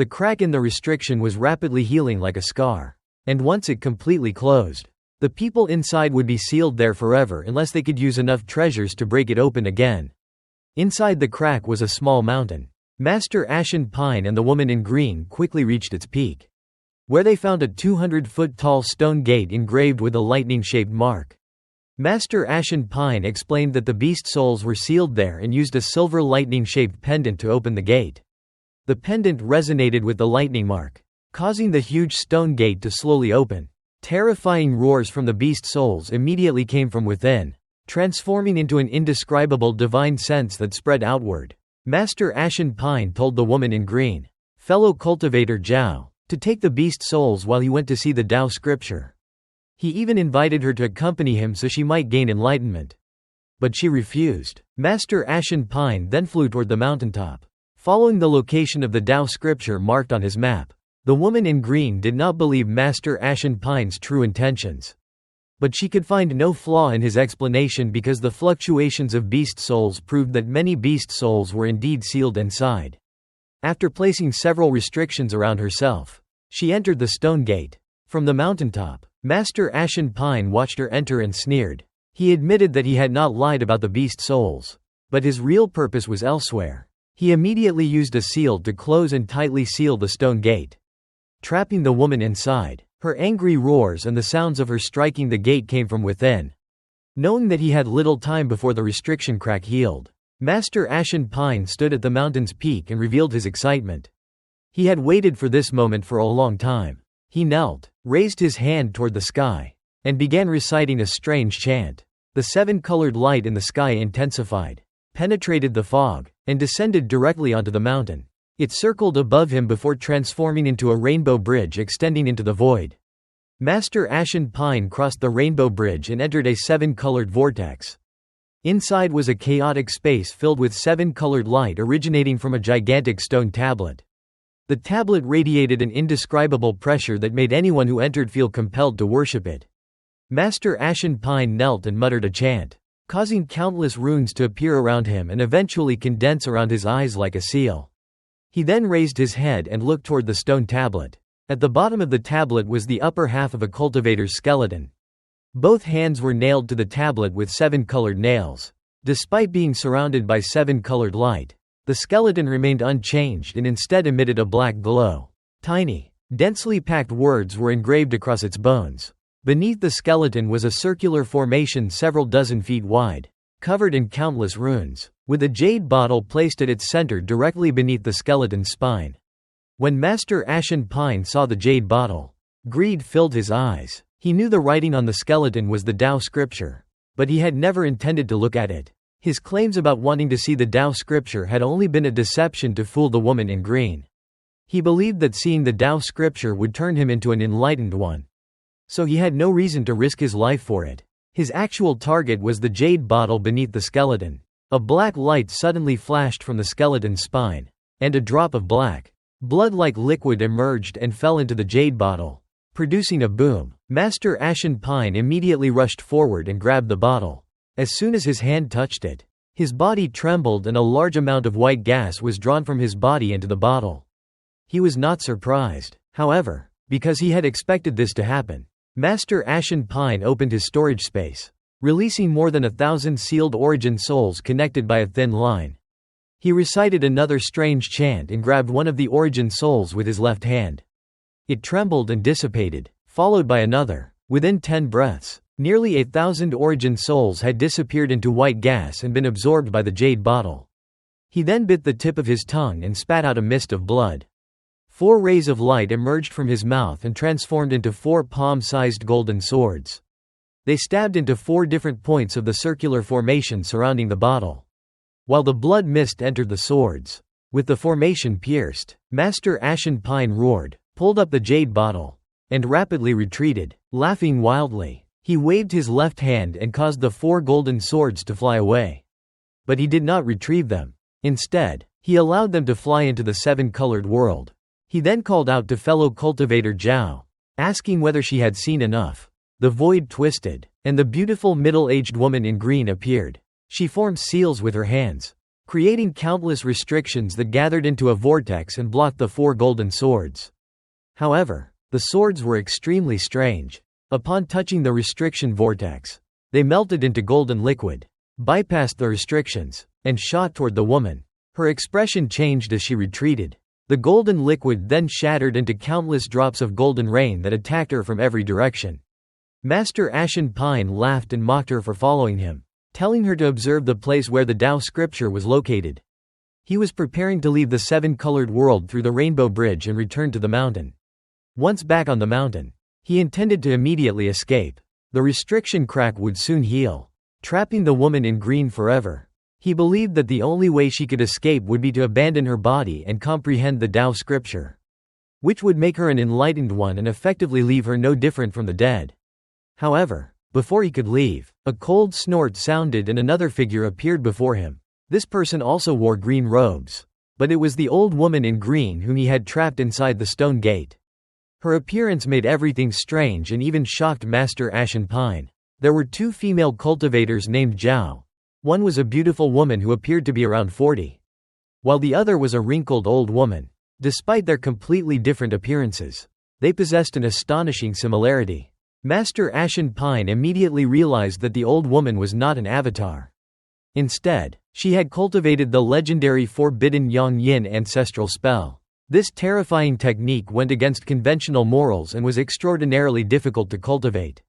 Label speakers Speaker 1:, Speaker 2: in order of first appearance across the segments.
Speaker 1: The crack in the restriction was rapidly healing like a scar. And once it completely closed, the people inside would be sealed there forever unless they could use enough treasures to break it open again. Inside the crack was a small mountain. Master Ashen Pine and the woman in green quickly reached its peak, where they found a 200-foot-tall stone gate engraved with a lightning-shaped mark. Master Ashen Pine explained that the beast souls were sealed there and used a silver lightning-shaped pendant to open the gate. The pendant resonated with the lightning mark, causing the huge stone gate to slowly open. Terrifying roars from the beast souls immediately came from within, transforming into an indescribable divine sense that spread outward. Master Ashen Pine told the woman in green, fellow cultivator Zhao, to take the beast souls while he went to see the Tao scripture. He even invited her to accompany him so she might gain enlightenment. But she refused. Master Ashen Pine then flew toward the mountaintop, following the location of the Tao scripture marked on his map. The woman in green did not believe Master Ashen Pine's true intentions. But she could find no flaw in his explanation because the fluctuations of beast souls proved that many beast souls were indeed sealed inside. After placing several restrictions around herself, she entered the stone gate. From the mountaintop, Master Ashen Pine watched her enter and sneered. He admitted that he had not lied about the beast souls, but his real purpose was elsewhere. He immediately used a seal to close and tightly seal the stone gate, trapping the woman inside. Her angry roars and the sounds of her striking the gate came from within. Knowing that he had little time before the restriction crack healed, Master Ashen Pine stood at the mountain's peak and revealed his excitement. He had waited for this moment for a long time. He knelt, raised his hand toward the sky, and began reciting a strange chant. The seven-colored light in the sky intensified, penetrated the fog, and descended directly onto the mountain. It circled above him before transforming into a rainbow bridge extending into the void. Master Ashen Pine crossed the rainbow bridge and entered a seven-colored vortex. Inside was a chaotic space filled with seven-colored light originating from a gigantic stone tablet. The tablet radiated an indescribable pressure that made anyone who entered feel compelled to worship it. Master Ashen Pine knelt and muttered a chant, causing countless runes to appear around him and eventually condense around his eyes like a seal. He then raised his head and looked toward the stone tablet. At the bottom of the tablet was the upper half of a cultivator's skeleton. Both hands were nailed to the tablet with seven-colored nails. Despite being surrounded by seven-colored light, the skeleton remained unchanged and instead emitted a black glow. Tiny, densely packed words were engraved across its bones. Beneath the skeleton was a circular formation several dozen feet wide, covered in countless runes, with a jade bottle placed at its center directly beneath the skeleton's spine. When Master Ashen Pine saw the jade bottle, greed filled his eyes. He knew the writing on the skeleton was the Tao scripture, but he had never intended to look at it. His claims about wanting to see the Tao scripture had only been a deception to fool the woman in green. He believed that seeing the Tao scripture would turn him into an enlightened one. So he had no reason to risk his life for it. His actual target was the jade bottle beneath the skeleton. A black light suddenly flashed from the skeleton's spine, and a drop of black, blood-like liquid emerged and fell into the jade bottle, producing a boom. Master Ashen Pine immediately rushed forward and grabbed the bottle. As soon as his hand touched it, his body trembled and a large amount of white gas was drawn from his body into the bottle. He was not surprised, however, because he had expected this to happen. Master Ashen Pine opened his storage space, releasing more than 1,000 sealed origin souls connected by a thin line. He recited another strange chant and grabbed one of the origin souls with his left hand. It trembled and dissipated, followed by another. Within 10 breaths, nearly 8,000 origin souls had disappeared into white gas and been absorbed by the jade bottle. He then bit the tip of his tongue and spat out a mist of blood. 4 rays of light emerged from his mouth and transformed into 4 palm-sized golden swords. They stabbed into 4 different points of the circular formation surrounding the bottle, while the blood mist entered the swords. With the formation pierced, Master Ashen Pine roared, pulled up the jade bottle, and rapidly retreated, laughing wildly. He waved his left hand and caused the 4 golden swords to fly away. But he did not retrieve them. Instead, he allowed them to fly into the 7-colored world. He then called out to fellow cultivator Zhao, asking whether she had seen enough. The void twisted, and the beautiful middle-aged woman in green appeared. She formed seals with her hands, creating countless restrictions that gathered into a vortex and blocked the 4 golden swords. However, the swords were extremely strange. Upon touching the restriction vortex, they melted into golden liquid, bypassed the restrictions, and shot toward the woman. Her expression changed as she retreated. The golden liquid then shattered into countless drops of golden rain that attacked her from every direction. Master Ashen Pine laughed and mocked her for following him, telling her to observe the place where the Tao scripture was located. He was preparing to leave the 7-colored world through the Rainbow Bridge and return to the mountain. Once back on the mountain, he intended to immediately escape. The restriction crack would soon heal, trapping the woman in green forever. He believed that the only way she could escape would be to abandon her body and comprehend the Tao scripture, which would make her an enlightened one and effectively leave her no different from the dead. However, before he could leave, a cold snort sounded and another figure appeared before him. This person also wore green robes, but it was the old woman in green whom he had trapped inside the stone gate. Her appearance made everything strange and even shocked Master Ashen Pine. There were 2 female cultivators named Zhao. One was a beautiful woman who appeared to be around 40, while the other was a wrinkled old woman. Despite their completely different appearances, they possessed an astonishing similarity. Master Ashen Pine immediately realized that the old woman was not an avatar. Instead, she had cultivated the legendary forbidden Yang Yin ancestral spell. This terrifying technique went against conventional morals and was extraordinarily difficult to cultivate,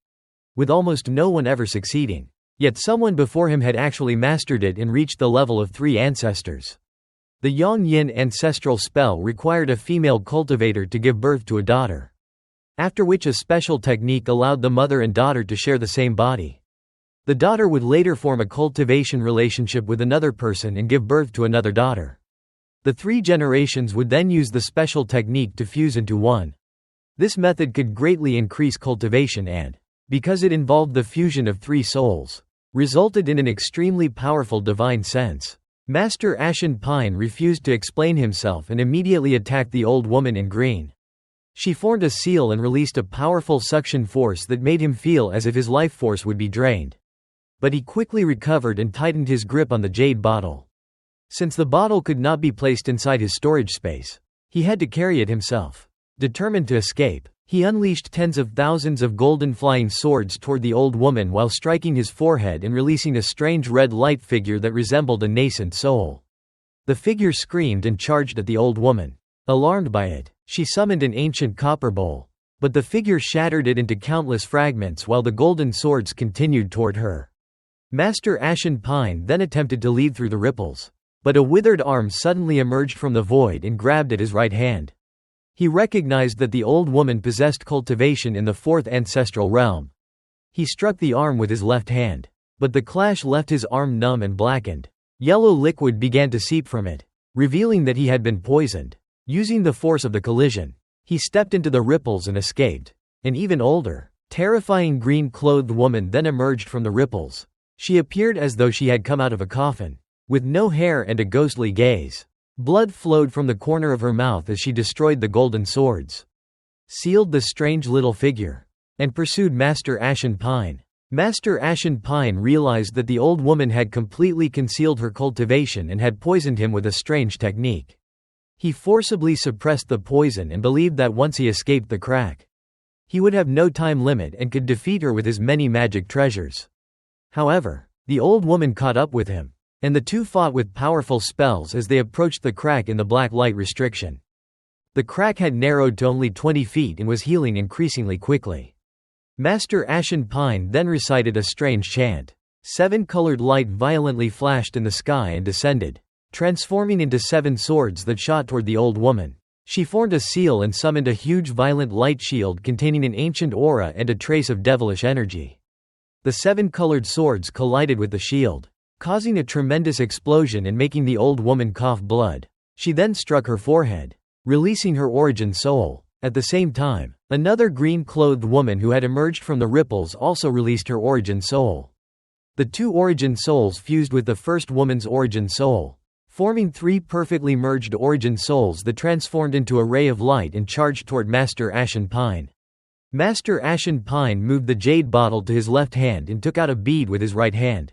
Speaker 1: with almost no one ever succeeding. Yet someone before him had actually mastered it and reached the level of 3 ancestors. The Yang Yin ancestral spell required a female cultivator to give birth to a daughter, after which a special technique allowed the mother and daughter to share the same body. The daughter would later form a cultivation relationship with another person and give birth to another daughter. The 3 generations would then use the special technique to fuse into one. This method could greatly increase cultivation and, because it involved the fusion of 3 souls, resulted in an extremely powerful divine sense. Master Ashen Pine refused to explain himself and immediately attacked the old woman in green. She formed a seal and released a powerful suction force that made him feel as if his life force would be drained. But he quickly recovered and tightened his grip on the jade bottle. Since the bottle could not be placed inside his storage space, he had to carry it himself. Determined to escape, he unleashed tens of thousands of golden flying swords toward the old woman while striking his forehead and releasing a strange red light figure that resembled a nascent soul. The figure screamed and charged at the old woman. Alarmed by it, she summoned an ancient copper bowl, but the figure shattered it into countless fragments while the golden swords continued toward her. Master Ashen Pine then attempted to lead through the ripples, but a withered arm suddenly emerged from the void and grabbed at his right hand. He recognized that the old woman possessed cultivation in the 4th ancestral realm. He struck the arm with his left hand, but the clash left his arm numb and blackened. Yellow liquid began to seep from it, revealing that he had been poisoned. Using the force of the collision, he stepped into the ripples and escaped. An even older, terrifying green-clothed woman then emerged from the ripples. She appeared as though she had come out of a coffin, with no hair and a ghostly gaze. Blood flowed from the corner of her mouth as she destroyed the golden swords, sealed the strange little figure, and pursued Master Ashen Pine. Master Ashen Pine realized that the old woman had completely concealed her cultivation and had poisoned him with a strange technique. He forcibly suppressed the poison and believed that once he escaped the crack, he would have no time limit and could defeat her with his many magic treasures. However, the old woman caught up with him, and the 2 fought with powerful spells as they approached the crack in the black light restriction. The crack had narrowed to only 20 feet and was healing increasingly quickly. Master Ashen Pine then recited a strange chant. 7-colored light violently flashed in the sky and descended, transforming into 7 swords that shot toward the old woman. She formed a seal and summoned a huge violent light shield containing an ancient aura and a trace of devilish energy. The 7-colored swords collided with the shield, causing a tremendous explosion and making the old woman cough blood. She then struck her forehead, releasing her origin soul. At the same time, another green-clothed woman who had emerged from the ripples also released her origin soul. The 2 origin souls fused with the first woman's origin soul, forming 3 perfectly merged origin souls that transformed into a ray of light and charged toward Master Ashen Pine. Master Ashen Pine moved the jade bottle to his left hand and took out a bead with his right hand.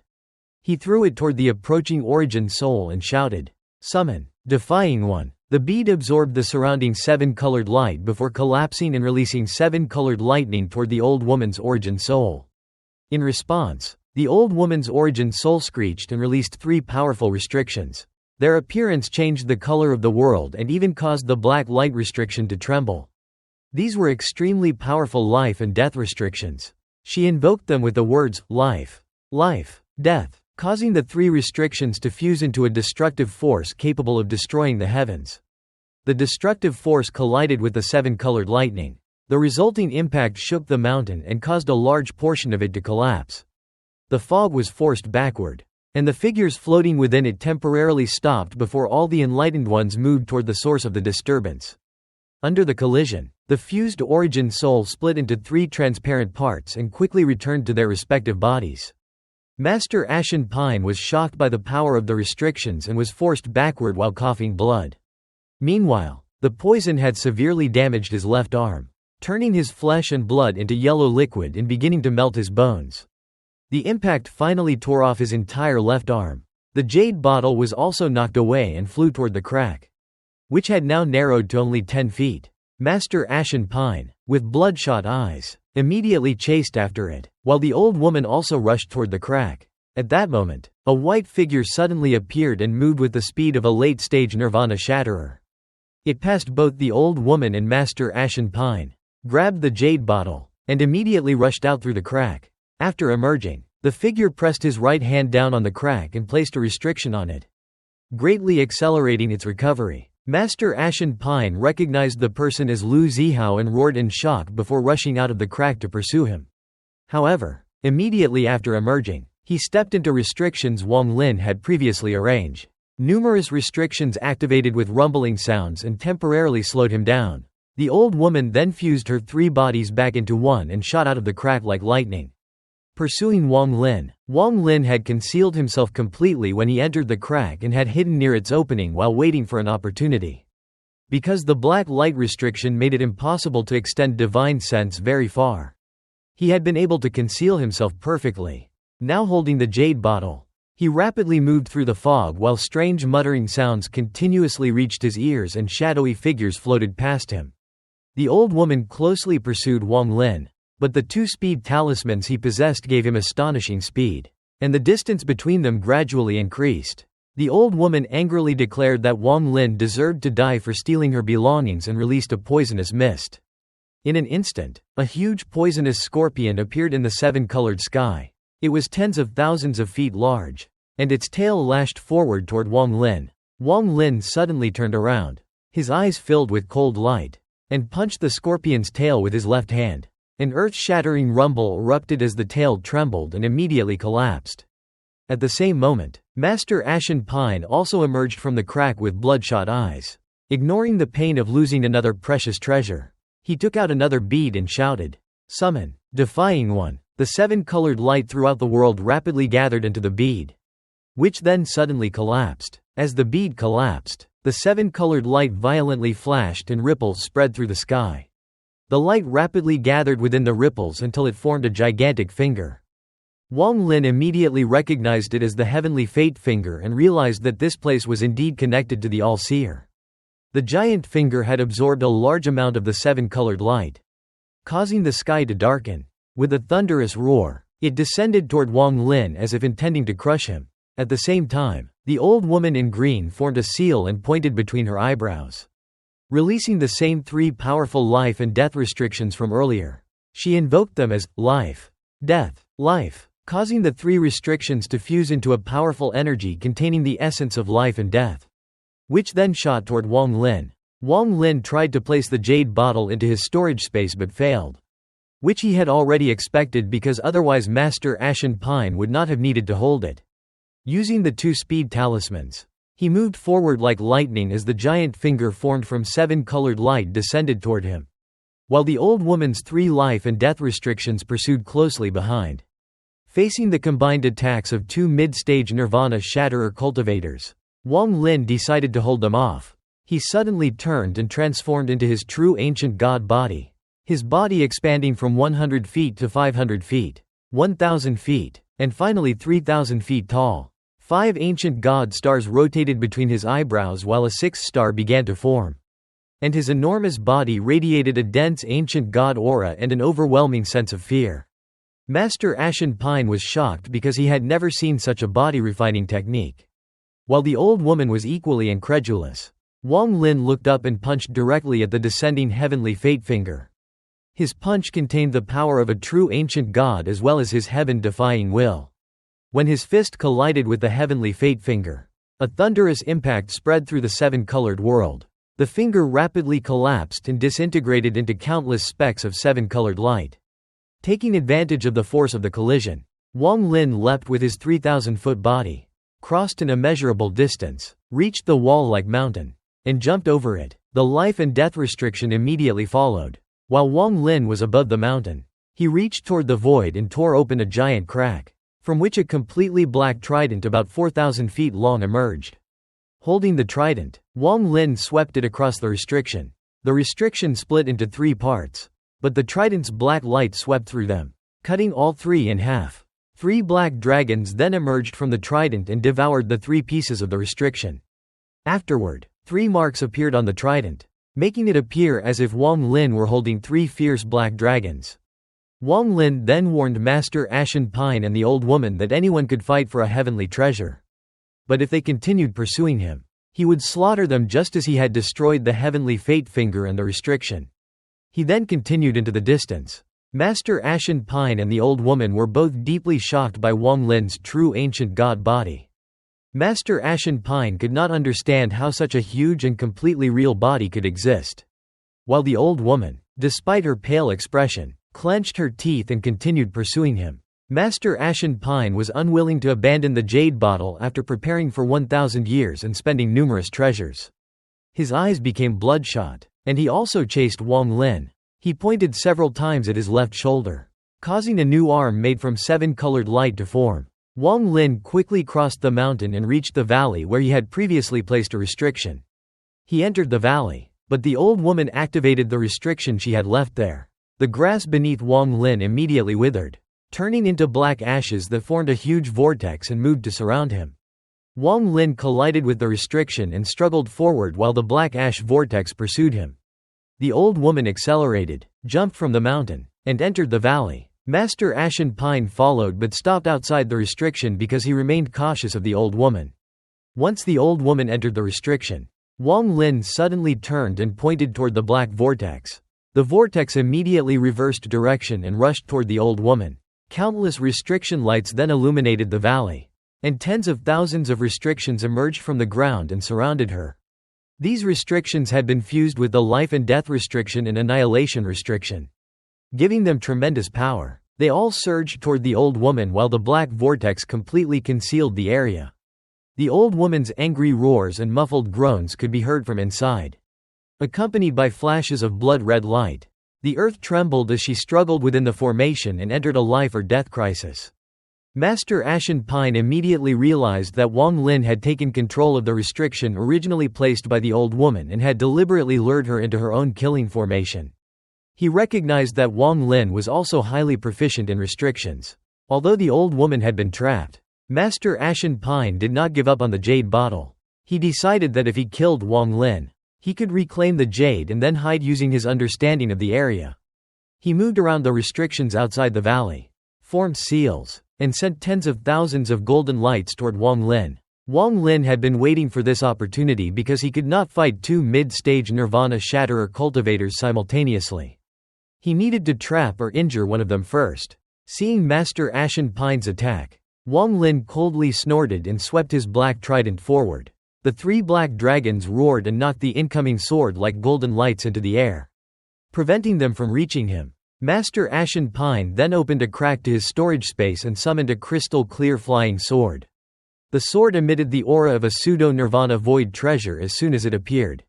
Speaker 1: He threw it toward the approaching Origin Soul and shouted, "Summon, Defying One." The bead absorbed the surrounding 7-colored light before collapsing and releasing 7-colored lightning toward the old woman's Origin Soul. In response, the old woman's Origin Soul screeched and released 3 powerful restrictions. Their appearance changed the color of the world and even caused the black light restriction to tremble. These were extremely powerful life and death restrictions. She invoked them with the words, life, life, death, causing the 3 restrictions to fuse into a destructive force capable of destroying the heavens. The destructive force collided with the 7-colored lightning. The resulting impact shook the mountain and caused a large portion of it to collapse. The fog was forced backward, and the figures floating within it temporarily stopped before all the enlightened ones moved toward the source of the disturbance. Under the collision, the fused Origin Soul split into 3 transparent parts and quickly returned to their respective bodies. Master Ashen Pine was shocked by the power of the restrictions and was forced backward while coughing blood. Meanwhile, the poison had severely damaged his left arm, turning his flesh and blood into yellow liquid and beginning to melt his bones. The impact finally tore off his entire left arm. The jade bottle was also knocked away and flew toward the crack, which had now narrowed to only 10 feet. Master Ashen Pine, with bloodshot eyes, immediately chased after it, while the old woman also rushed toward the crack. At that moment, a white figure suddenly appeared and moved with the speed of a late-stage Nirvana Shatterer. It passed both the old woman and Master Ashen Pine, grabbed the jade bottle, and immediately rushed out through the crack. After emerging, the figure pressed his right hand down on the crack and placed a restriction on it, greatly accelerating its recovery. Master Ashen Pine recognized the person as Lu Zihao and roared in shock before rushing out of the crack to pursue him. However, immediately after emerging, he stepped into restrictions Wang Lin had previously arranged. Numerous restrictions activated with rumbling sounds and temporarily slowed him down. The old woman then fused her 3 bodies back into one and shot out of the crack like lightning, pursuing Wang Lin. Wang Lin had concealed himself completely when he entered the crack and had hidden near its opening while waiting for an opportunity. Because the black light restriction made it impossible to extend divine sense very far, he had been able to conceal himself perfectly. Now holding the jade bottle, he rapidly moved through the fog while strange muttering sounds continuously reached his ears and shadowy figures floated past him. The old woman closely pursued Wang Lin, but the 2 speed talismans he possessed gave him astonishing speed, and the distance between them gradually increased. The old woman angrily declared that Wang Lin deserved to die for stealing her belongings and released a poisonous mist. In an instant, a huge poisonous scorpion appeared in the 7-colored sky. It was tens of thousands of feet large, and its tail lashed forward toward Wang Lin. Wang Lin suddenly turned around, his eyes filled with cold light, and punched the scorpion's tail with his left hand. An earth-shattering rumble erupted as the tail trembled and immediately collapsed. At the same moment, Master Ashen Pine also emerged from the crack with bloodshot eyes. Ignoring the pain of losing another precious treasure, he took out another bead and shouted, "Summon, Defying One." The 7-colored light throughout the world rapidly gathered into the bead, which then suddenly collapsed. As the bead collapsed, the 7-colored light violently flashed and ripples spread through the sky. The light rapidly gathered within the ripples until it formed a gigantic finger. Wang Lin immediately recognized it as the heavenly fate finger and realized that this place was indeed connected to the All-Seer. The giant finger had absorbed a large amount of the 7-colored light, causing the sky to darken. With a thunderous roar, it descended toward Wang Lin as if intending to crush him. At the same time, the old woman in green formed a seal and pointed between her eyebrows, releasing the same 3 powerful life and death restrictions from earlier. She invoked them as life, death, life, causing the 3 restrictions to fuse into a powerful energy containing the essence of life and death, which then shot toward Wang Lin. Wang Lin tried to place the jade bottle into his storage space but failed, which he had already expected because otherwise Master Ashen Pine would not have needed to hold it. Using the 2 speed talismans, he moved forward like lightning as the giant finger formed from 7-colored light descended toward him, while the old woman's 3 life and death restrictions pursued closely behind. Facing the combined attacks of 2 mid-stage Nirvana Shatterer cultivators, Wang Lin decided to hold them off. He suddenly turned and transformed into his true ancient god body, his body expanding from 100 feet to 500 feet, 1,000 feet, and finally 3,000 feet tall. 5 ancient god stars rotated between his eyebrows while a 6th star began to form. And his enormous body radiated a dense ancient god aura and an overwhelming sense of fear. Master Ashen Pine was shocked because he had never seen such a body-refining technique. While the old woman was equally incredulous. Wang Lin looked up and punched directly at the descending heavenly fate finger. His punch contained the power of a true ancient god as well as his heaven-defying will. When his fist collided with the heavenly fate finger, a thunderous impact spread through the 7-colored world. The finger rapidly collapsed and disintegrated into countless specks of 7-colored light. Taking advantage of the force of the collision, Wang Lin leapt with his 3,000-foot body, crossed an immeasurable distance, reached the wall-like mountain, and jumped over it. The life and death restriction immediately followed. While Wang Lin was above the mountain, he reached toward the void and tore open a giant crack, from which a completely black trident about 4,000 feet long emerged. Holding the trident, Wang Lin swept it across the restriction. The restriction split into 3 parts, but the trident's black light swept through them, cutting all 3 in half. 3 black dragons then emerged from the trident and devoured the 3 pieces of the restriction. Afterward, 3 marks appeared on the trident, making it appear as if Wang Lin were holding 3 fierce black dragons. Wang Lin then warned Master Ashen Pine and the old woman that anyone could fight for a heavenly treasure. But if they continued pursuing him, he would slaughter them just as he had destroyed the heavenly fate finger and the restriction. He then continued into the distance. Master Ashen Pine and the old woman were both deeply shocked by Wang Lin's true ancient god body. Master Ashen Pine could not understand how such a huge and completely real body could exist. While the old woman, despite her pale expression, clenched her teeth and continued pursuing him. Master Ashen Pine was unwilling to abandon the jade bottle after preparing for 1,000 years and spending numerous treasures. His eyes became bloodshot, and he also chased Wang Lin. He pointed several times at his left shoulder, causing a new arm made from 7-colored light to form. Wang Lin quickly crossed the mountain and reached the valley where he had previously placed a restriction. He entered the valley, but the old woman activated the restriction she had left there. The grass beneath Wang Lin immediately withered, turning into black ashes that formed a huge vortex and moved to surround him. Wang Lin collided with the restriction and struggled forward while the black ash vortex pursued him. The old woman accelerated, jumped from the mountain, and entered the valley. Master Ashen Pine followed but stopped outside the restriction because he remained cautious of the old woman. Once the old woman entered the restriction, Wang Lin suddenly turned and pointed toward the black vortex. The vortex immediately reversed direction and rushed toward the old woman. Countless restriction lights then illuminated the valley, and tens of thousands of restrictions emerged from the ground and surrounded her. These restrictions had been fused with the life and death restriction and annihilation restriction, giving them tremendous power. They all surged toward the old woman while the black vortex completely concealed the area. The old woman's angry roars and muffled groans could be heard from inside, accompanied by flashes of blood-red light. The earth trembled as she struggled within the formation and entered a life or death crisis. Master Ashen Pine immediately realized that Wang Lin had taken control of the restriction originally placed by the old woman and had deliberately lured her into her own killing formation. He recognized that Wang Lin was also highly proficient in restrictions. Although the old woman had been trapped, Master Ashen Pine did not give up on the jade bottle. He decided that if he killed Wang Lin, he could reclaim the jade and then hide using his understanding of the area. He moved around the restrictions outside the valley, formed seals, and sent tens of thousands of golden lights toward Wang Lin. Wang Lin had been waiting for this opportunity because he could not fight 2 mid-stage Nirvana Shatterer cultivators simultaneously. He needed to trap or injure one of them first. Seeing Master Ashen Pine's attack, Wang Lin coldly snorted and swept his black trident forward. The 3 black dragons roared and knocked the incoming sword like golden lights into the air, preventing them from reaching him. Master Ashen Pine then opened a crack to his storage space and summoned a crystal-clear flying sword. The sword emitted the aura of a pseudo-Nirvana void treasure as soon as it appeared.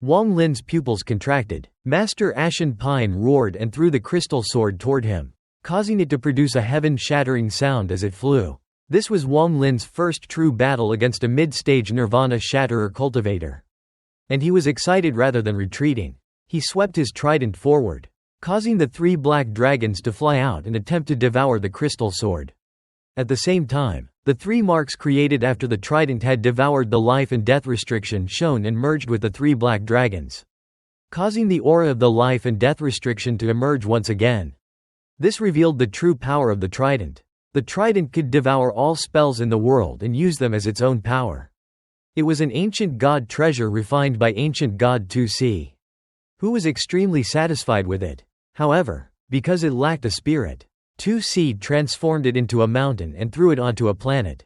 Speaker 1: Wang Lin's pupils contracted. Master Ashen Pine roared and threw the crystal sword toward him, causing it to produce a heaven-shattering sound as it flew. This was Wang Lin's first true battle against a mid-stage Nirvana Shatterer cultivator. And he was excited rather than retreating. He swept his trident forward, causing the 3 black dragons to fly out and attempt to devour the crystal sword. At the same time, the 3 marks created after the trident had devoured the life and death restriction shown and merged with the 3 black dragons, causing the aura of the life and death restriction to emerge once again. This revealed the true power of the trident. The trident could devour all spells in the world and use them as its own power. It was an ancient god treasure refined by ancient god 2C, who was extremely satisfied with it. However, because it lacked a spirit, 2C transformed it into a mountain and threw it onto a planet,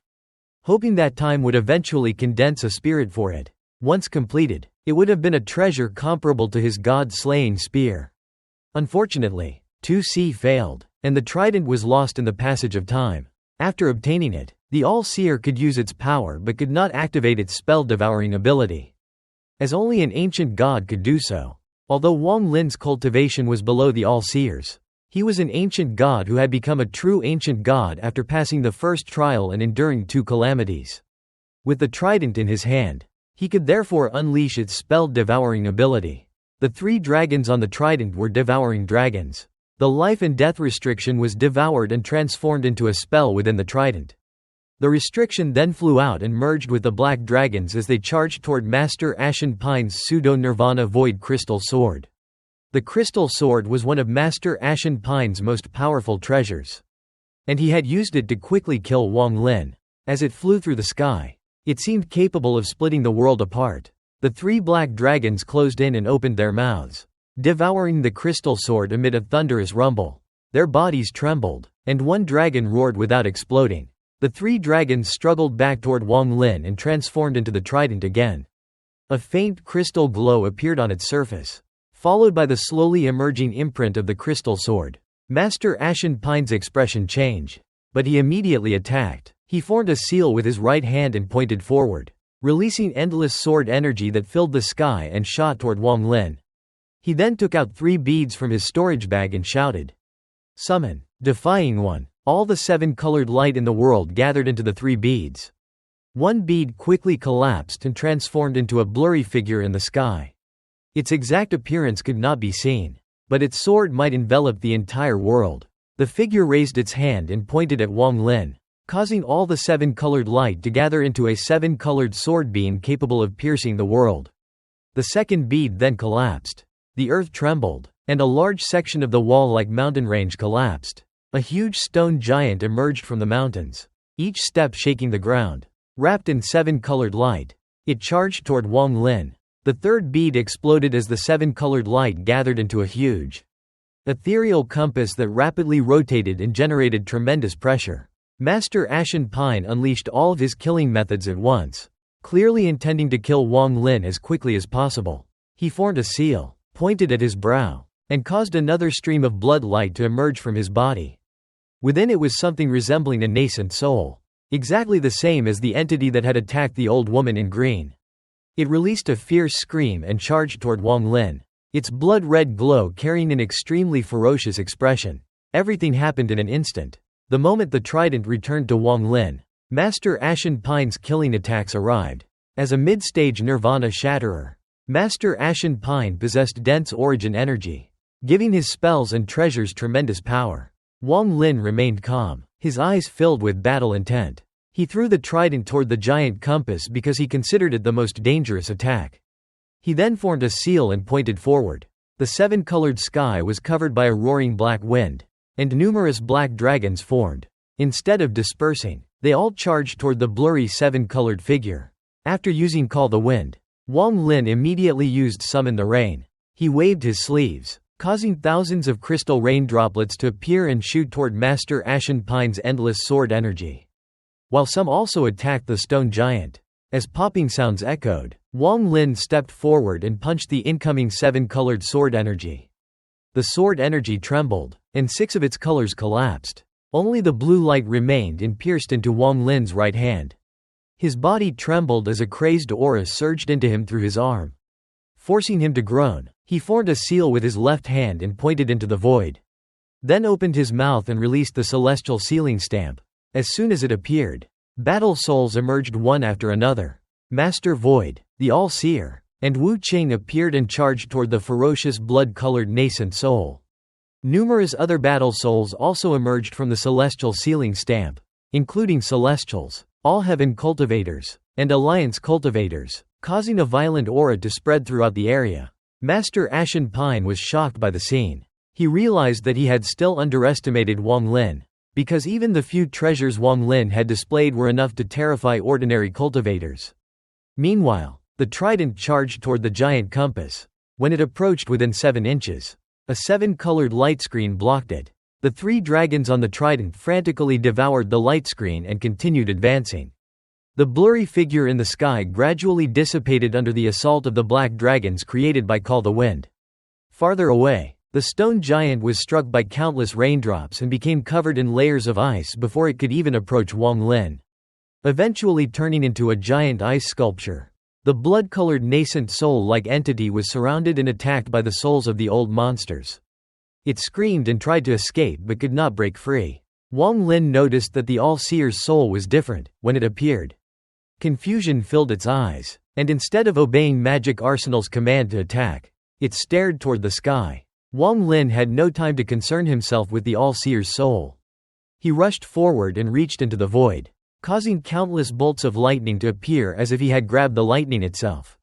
Speaker 1: hoping that time would eventually condense a spirit for it. Once completed, it would have been a treasure comparable to his god-slaying spear. Unfortunately, 2C failed, and the trident was lost in the passage of time. After obtaining it, the All-Seer could use its power but could not activate its spell-devouring ability, as only an ancient god could do so. Although Wang Lin's cultivation was below the All-Seer's, he was an ancient god who had become a true ancient god after passing the first trial and enduring 2 calamities. With the trident in his hand, he could therefore unleash its spell-devouring ability. The 3 dragons on the trident were devouring dragons. The life and death restriction was devoured and transformed into a spell within the trident. The restriction then flew out and merged with the black dragons as they charged toward Master Ashen Pine's pseudo-nirvana void crystal sword. The crystal sword was one of Master Ashen Pine's most powerful treasures, and he had used it to quickly kill Wang Lin. As it flew through the sky, it seemed capable of splitting the world apart. The 3 black dragons closed in and opened their mouths, devouring the crystal sword amid a thunderous rumble. Their bodies trembled, and 1 dragon roared without exploding. The 3 dragons struggled back toward Wang Lin and transformed into the trident again. A faint crystal glow appeared on its surface, followed by the slowly emerging imprint of the crystal sword. Master Ashen Pine's expression changed, but he immediately attacked. He formed a seal with his right hand and pointed forward, releasing endless sword energy that filled the sky and shot toward Wang Lin. He then took out 3 beads from his storage bag and shouted, "Summon!" Defying one, all the 7-colored light in the world gathered into the 3 beads. 1 bead quickly collapsed and transformed into a blurry figure in the sky. Its exact appearance could not be seen, but its sword might envelop the entire world. The figure raised its hand and pointed at Wang Lin, causing all the 7-colored light to gather into a 7-colored sword beam capable of piercing the world. The second bead then collapsed. The earth trembled, and a large section of the wall-like mountain range collapsed. A huge stone giant emerged from the mountains, each step shaking the ground. Wrapped in 7-colored light, it charged toward Wang Lin. The third bead exploded as the 7-colored light gathered into a huge, ethereal compass that rapidly rotated and generated tremendous pressure. Master Ashen Pine unleashed all of his killing methods at once, clearly intending to kill Wang Lin as quickly as possible. He formed a seal, pointed at his brow, and caused another stream of blood light to emerge from his body. Within it was something resembling a nascent soul, exactly the same as the entity that had attacked the old woman in green. It released a fierce scream and charged toward Wang Lin, its blood-red glow carrying an extremely ferocious expression. Everything happened in an instant. The moment the trident returned to Wang Lin, Master Ashen Pine's killing attacks arrived. As a mid-stage Nirvana Shatterer, Master Ashen Pine possessed dense origin energy, giving his spells and treasures tremendous power. Wang Lin remained calm, his eyes filled with battle intent. He threw the trident toward the giant compass because he considered it the most dangerous attack. He then formed a seal and pointed forward. The 7-colored sky was covered by a roaring black wind, and numerous black dragons formed. Instead of dispersing, they all charged toward the blurry 7-colored figure. After using Call the Wind, Wang Lin immediately used Summon the Rain. He waved his sleeves, causing thousands of crystal rain droplets to appear and shoot toward Master Ashen Pine's endless sword energy, while some also attacked the stone giant. As popping sounds echoed, Wang Lin stepped forward and punched the incoming 7-colored sword energy. The sword energy trembled, and 6 of its colors collapsed. Only the blue light remained and pierced into Wang Lin's right hand. His body trembled as a crazed aura surged into him through his arm, forcing him to groan. He formed a seal with his left hand and pointed into the void, then opened his mouth and released the celestial sealing stamp. As soon as it appeared, battle souls emerged one after another. Master Void, the All-Seer, and Wu Qing appeared and charged toward the ferocious blood-colored nascent soul. Numerous other battle souls also emerged from the celestial sealing stamp. including Celestials, all Heaven cultivators, and Alliance cultivators, causing a violent aura to spread throughout the area. Master Ashen Pine was shocked by the scene. He realized that he had still underestimated Wang Lin, because even the few treasures Wang Lin had displayed were enough to terrify ordinary cultivators. Meanwhile, the trident charged toward the giant compass. When it approached within 7 inches, a 7-colored light screen blocked it. The 3 dragons on the trident frantically devoured the light screen and continued advancing. The blurry figure in the sky gradually dissipated under the assault of the black dragons created by Call the Wind. Farther away, the stone giant was struck by countless raindrops and became covered in layers of ice before it could even approach Wang Lin. Eventually turning into a giant ice sculpture, the blood-colored nascent soul-like entity was surrounded and attacked by the souls of the old monsters. It screamed and tried to escape but could not break free. Wang Lin noticed that the All-Seer's soul was different when it appeared. Confusion filled its eyes, and instead of obeying Magic Arsenal's command to attack, it stared toward the sky. Wang Lin had no time to concern himself with the All-Seer's soul. He rushed forward and reached into the void, causing countless bolts of lightning to appear as if he had grabbed the lightning itself.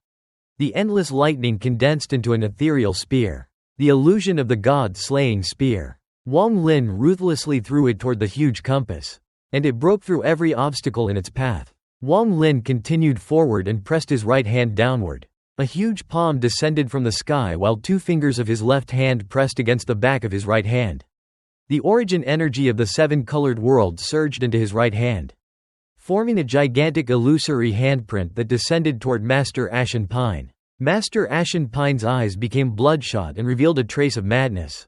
Speaker 1: The endless lightning condensed into an ethereal spear, the illusion of the god-slaying spear. Wang Lin ruthlessly threw it toward the huge compass, and it broke through every obstacle in its path. Wang Lin continued forward and pressed his right hand downward. A huge palm descended from the sky while 2 fingers of his left hand pressed against the back of his right hand. The origin energy of the 7-colored world surged into his right hand, forming a gigantic illusory handprint that descended toward Master Ashen Pine. Master Ashen Pine's eyes became bloodshot and revealed a trace of madness.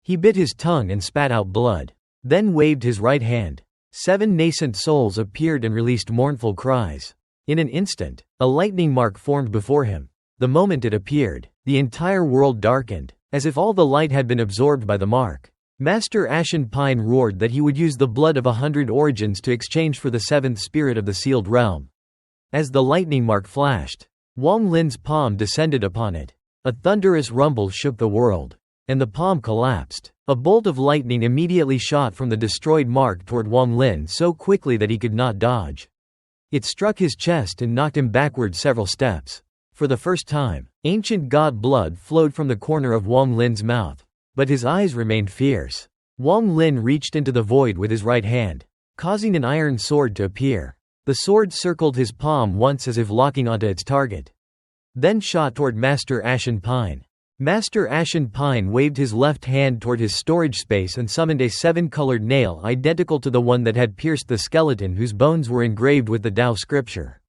Speaker 1: He bit his tongue and spat out blood, then waved his right hand. 7 nascent souls appeared and released mournful cries. In an instant, a lightning mark formed before him. The moment it appeared, the entire world darkened, as if all the light had been absorbed by the mark. Master Ashen Pine roared that he would use the blood of 100 origins to exchange for the 7th spirit of the sealed realm. As the lightning mark flashed, Wang Lin's palm descended upon it. A thunderous rumble shook the world, and the palm collapsed. A bolt of lightning immediately shot from the destroyed mark toward Wang Lin so quickly that he could not dodge. It struck his chest and knocked him backward several steps. For the first time, ancient god blood flowed from the corner of Wang Lin's mouth, but his eyes remained fierce. Wang Lin reached into the void with his right hand, causing an iron sword to appear. The sword circled his palm once as if locking onto its target, then shot toward Master Ashen Pine. Master Ashen Pine waved his left hand toward his storage space and summoned a 7-colored nail identical to the one that had pierced the skeleton whose bones were engraved with the Tao scripture.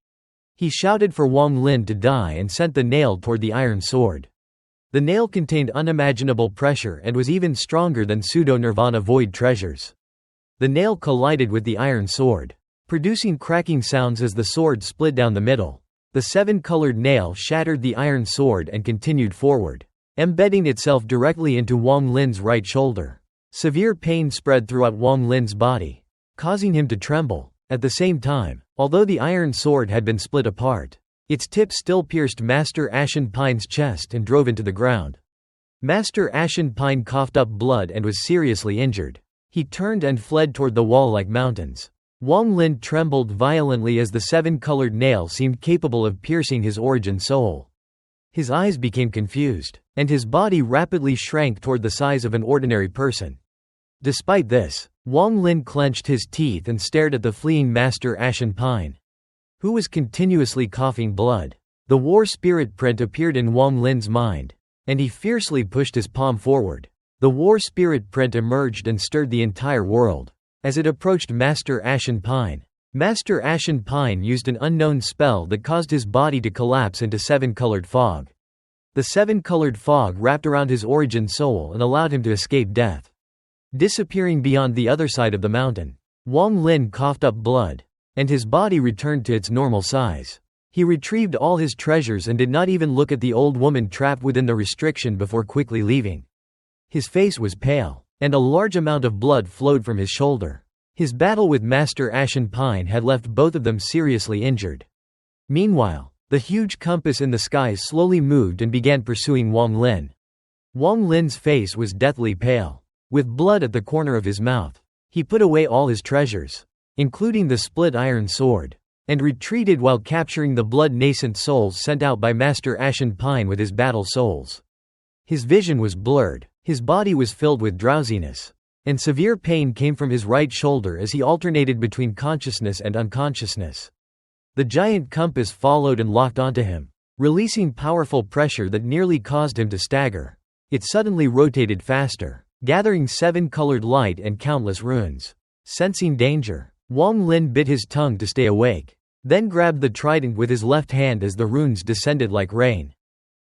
Speaker 1: He shouted for Wang Lin to die and sent the nail toward the iron sword. The nail contained unimaginable pressure and was even stronger than pseudo-nirvana void treasures. The nail collided with the iron sword, producing cracking sounds as the sword split down the middle. The 7-colored nail shattered the iron sword and continued forward, embedding itself directly into Wang Lin's right shoulder. Severe pain spread throughout Wang Lin's body, causing him to tremble. At the same time, although the iron sword had been split apart, its tip still pierced Master Ashen Pine's chest and drove into the ground. Master Ashen Pine coughed up blood and was seriously injured. He turned and fled toward the wall like mountains. Wang Lin trembled violently as the 7-colored nail seemed capable of piercing his origin soul. His eyes became confused, and his body rapidly shrank toward the size of an ordinary person. Despite this, Wang Lin clenched his teeth and stared at the fleeing Master Ashen Pine, who was continuously coughing blood. The war spirit print appeared in Wang Lin's mind, and he fiercely pushed his palm forward. The war spirit print emerged and stirred the entire world. As it approached Master Ashen Pine, Master Ashen Pine used an unknown spell that caused his body to collapse into 7-colored fog. The 7-colored fog wrapped around his origin soul and allowed him to escape death. Disappearing beyond the other side of the mountain, Wang Lin coughed up blood, and his body returned to its normal size. He retrieved all his treasures and did not even look at the old woman trapped within the restriction before quickly leaving. His face was pale, and a large amount of blood flowed from his shoulder. His battle with Master Ashen Pine had left both of them seriously injured. Meanwhile, the huge compass in the sky slowly moved and began pursuing Wang Lin. Wang Lin's face was deathly pale, with blood at the corner of his mouth. He put away all his treasures. including the split iron sword, and retreated while capturing the blood-nascent souls sent out by Master Ashen Pine with his battle souls. His vision was blurred, his body was filled with drowsiness, and severe pain came from his right shoulder as he alternated between consciousness and unconsciousness. The giant compass followed and locked onto him, releasing powerful pressure that nearly caused him to stagger. It suddenly rotated faster, gathering 7-colored light and countless runes. Sensing danger, Wang Lin bit his tongue to stay awake, then grabbed the trident with his left hand as the runes descended like rain.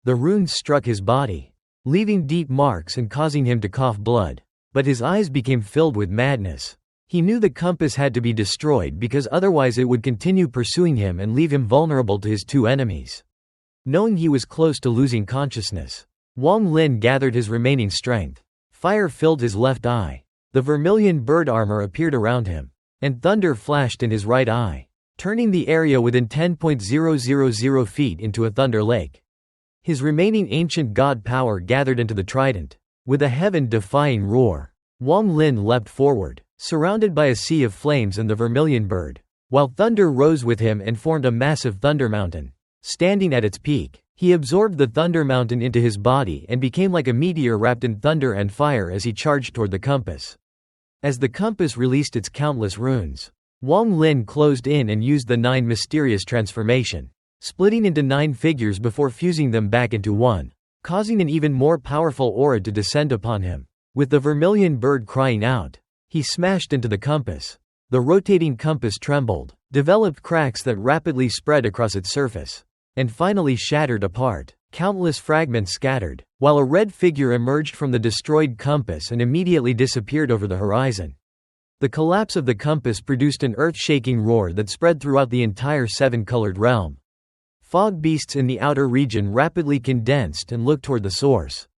Speaker 1: The runes struck his body, leaving deep marks and causing him to cough blood. But his eyes became filled with madness. He knew the compass had to be destroyed because otherwise it would continue pursuing him and leave him vulnerable to his two enemies. Knowing he was close to losing consciousness, Wang Lin gathered his remaining strength. Fire filled his left eye. The vermilion bird armor appeared around him, and thunder flashed in his right eye, turning the area within 10,000 feet into a thunder lake. His remaining ancient god power gathered into the trident. With a heaven-defying roar, Wang Lin leapt forward, surrounded by a sea of flames and the vermilion bird, while thunder rose with him and formed a massive thunder mountain. Standing at its peak, he absorbed the thunder mountain into his body and became like a meteor wrapped in thunder and fire as he charged toward the compass. As the compass released its countless runes, Wang Lin closed in and used the 9 mysterious transformation, splitting into 9 figures before fusing them back into one, causing an even more powerful aura to descend upon him. With the vermilion bird crying out, he smashed into the compass. The rotating compass trembled, developed cracks that rapidly spread across its surface, and finally shattered apart. Countless fragments scattered, while a red figure emerged from the destroyed compass and immediately disappeared over the horizon. The collapse of the compass produced an earth-shaking roar that spread throughout the entire 7-colored realm. Fog beasts in the outer region rapidly condensed and looked toward the source,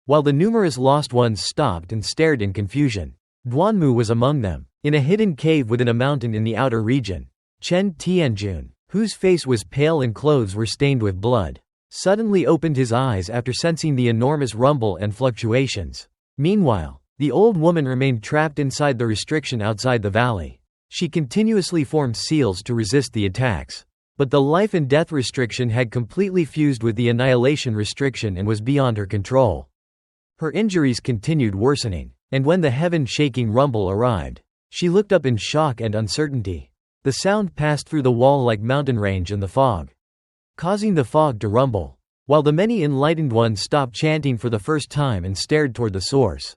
Speaker 1: while the numerous lost ones stopped and stared in confusion. Duanmu was among them, in a hidden cave within a mountain in the outer region. Chen Tianjun, whose face was pale and clothes were stained with blood, suddenly opened his eyes after sensing the enormous rumble and fluctuations. Meanwhile, the old woman remained trapped inside the restriction outside the valley. She continuously formed seals to resist the attacks. But the life and death restriction had completely fused with the annihilation restriction and was beyond her control. Her injuries continued worsening, and when the heaven-shaking rumble arrived, she looked up in shock and uncertainty. The sound passed through the wall like mountain range in the fog, causing the fog to rumble, while the many enlightened ones stopped chanting for the first time and stared toward the source.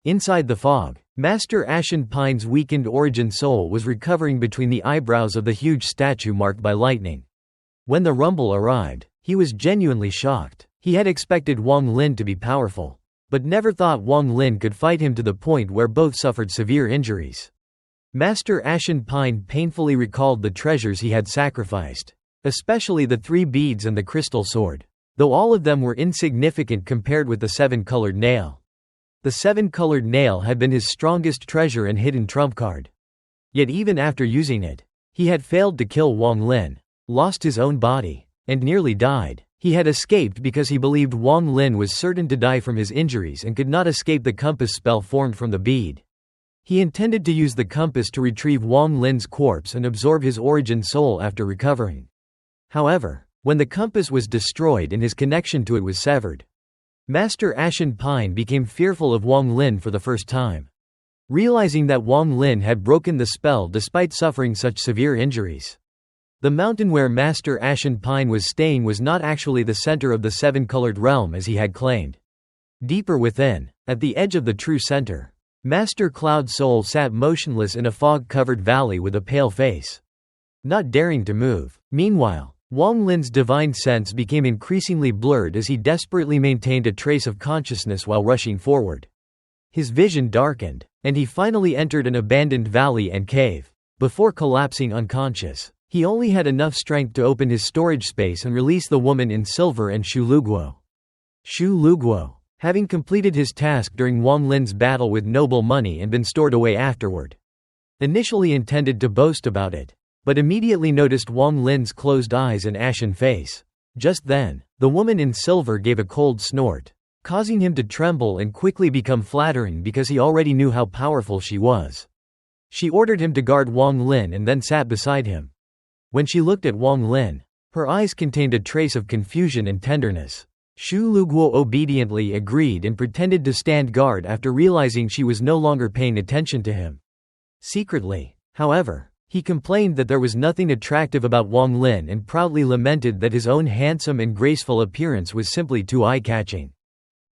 Speaker 1: Inside the fog, Master Ashen Pine's weakened origin soul was recovering between the eyebrows of the huge statue marked by lightning. When the rumble arrived, he was genuinely shocked. He had expected Wang Lin to be powerful, but never thought Wang Lin could fight him to the point where both suffered severe injuries. Master Ashen Pine painfully recalled the treasures he had sacrificed, especially the 3 beads and the crystal sword, though all of them were insignificant compared with the 7-colored nail. The 7-colored nail had been his strongest treasure and hidden trump card. Yet even after using it, he had failed to kill Wang Lin, lost his own body, and nearly died. He had escaped because he believed Wang Lin was certain to die from his injuries and could not escape the compass spell formed from the bead. He intended to use the compass to retrieve Wang Lin's corpse and absorb his origin soul after recovering. However, when the compass was destroyed and his connection to it was severed, Master Ashen Pine became fearful of Wang Lin for the first time. Realizing that Wang Lin had broken the spell despite suffering such severe injuries. The mountain where Master Ashen Pine was staying was not actually the center of the 7-colored realm as he had claimed. Deeper within, at the edge of the true center, Master Cloud Soul sat motionless in a fog-covered valley with a pale face, not daring to move. Meanwhile, Wang Lin's divine sense became increasingly blurred as he desperately maintained a trace of consciousness while rushing forward. His vision darkened, and he finally entered an abandoned valley and cave. Before collapsing unconscious, he only had enough strength to open his storage space and release the woman in silver and Shu Luguo. Shu Luguo, having completed his task during Wang Lin's battle with noble money and been stored away afterward, initially intended to boast about it, but immediately noticed Wang Lin's closed eyes and ashen face. Just then, the woman in silver gave a cold snort, causing him to tremble and quickly become flattering because he already knew how powerful she was. She ordered him to guard Wang Lin and then sat beside him. When she looked at Wang Lin, her eyes contained a trace of confusion and tenderness. Xu Luguo obediently agreed and pretended to stand guard after realizing she was no longer paying attention to him. Secretly, however, he complained that there was nothing attractive about Wang Lin and proudly lamented that his own handsome and graceful appearance was simply too eye-catching.